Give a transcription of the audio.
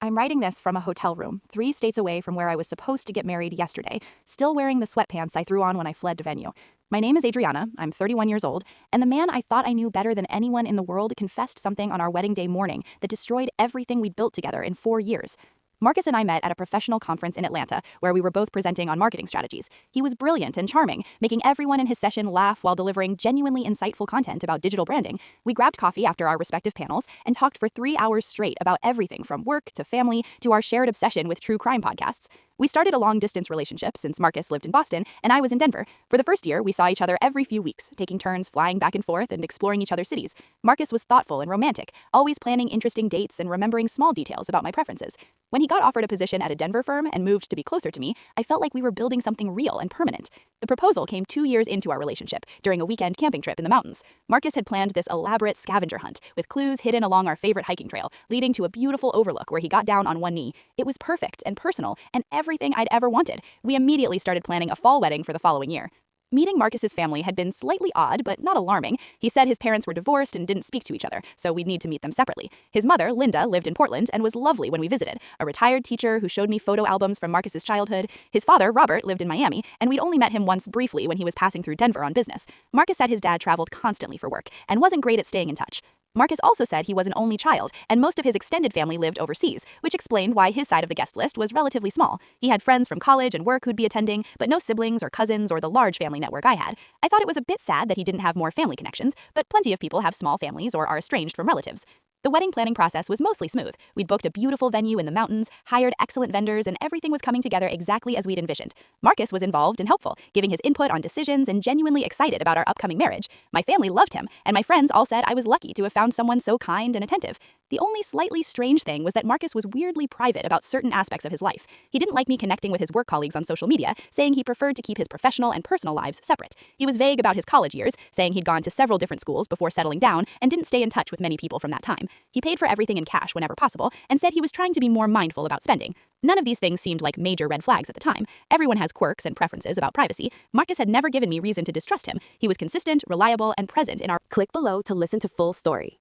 I'm writing this from a hotel room, 3 states away from where I was supposed to get married yesterday, still wearing the sweatpants I threw on when I fled the venue. My name is Adriana, I'm 31 years old, and the man I thought I knew better than anyone in the world confessed something on our wedding day morning that destroyed everything we'd built together in 4 years. Marcus and I met at a professional conference in Atlanta, where we were both presenting on marketing strategies. He was brilliant and charming, making everyone in his session laugh while delivering genuinely insightful content about digital branding. We grabbed coffee after our respective panels and talked for 3 hours straight about everything from work to family to our shared obsession with true crime podcasts. We started a long-distance relationship since Marcus lived in Boston and I was in Denver. For the first year, we saw each other every few weeks, taking turns flying back and forth and exploring each other's cities. Marcus was thoughtful and romantic, always planning interesting dates and remembering small details about my preferences. When he got offered a position at a Denver firm and moved to be closer to me, I felt like we were building something real and permanent. The proposal came 2 years into our relationship, during a weekend camping trip in the mountains. Marcus had planned this elaborate scavenger hunt, with clues hidden along our favorite hiking trail, leading to a beautiful overlook where he got down on one knee. It was perfect and personal, and everything I'd ever wanted. We immediately started planning a fall wedding for the following year. Meeting Marcus's family had been slightly odd, but not alarming. He said his parents were divorced and didn't speak to each other, so we'd need to meet them separately. His mother, Linda, lived in Portland and was lovely when we visited, a retired teacher who showed me photo albums from Marcus's childhood. His father, Robert, lived in Miami, and we'd only met him once briefly when he was passing through Denver on business. Marcus said his dad traveled constantly for work and wasn't great at staying in touch. Marcus also said he was an only child, and most of his extended family lived overseas, which explained why his side of the guest list was relatively small. He had friends from college and work who'd be attending, but no siblings or cousins or the large family network I had. I thought it was a bit sad that he didn't have more family connections, but plenty of people have small families or are estranged from relatives. The wedding planning process was mostly smooth. We'd booked a beautiful venue in the mountains, hired excellent vendors, and everything was coming together exactly as we'd envisioned. Marcus was involved and helpful, giving his input on decisions and genuinely excited about our upcoming marriage. My family loved him, and my friends all said I was lucky to have found someone so kind and attentive. The only slightly strange thing was that Marcus was weirdly private about certain aspects of his life. He didn't like me connecting with his work colleagues on social media, saying he preferred to keep his professional and personal lives separate. He was vague about his college years, saying he'd gone to several different schools before settling down and didn't stay in touch with many people from that time. He paid for everything in cash whenever possible and said he was trying to be more mindful about spending. None of these things seemed like major red flags at the time. Everyone has quirks and preferences about privacy. Marcus had never given me reason to distrust him. He was consistent, reliable, and present in our... Click below to listen to full story.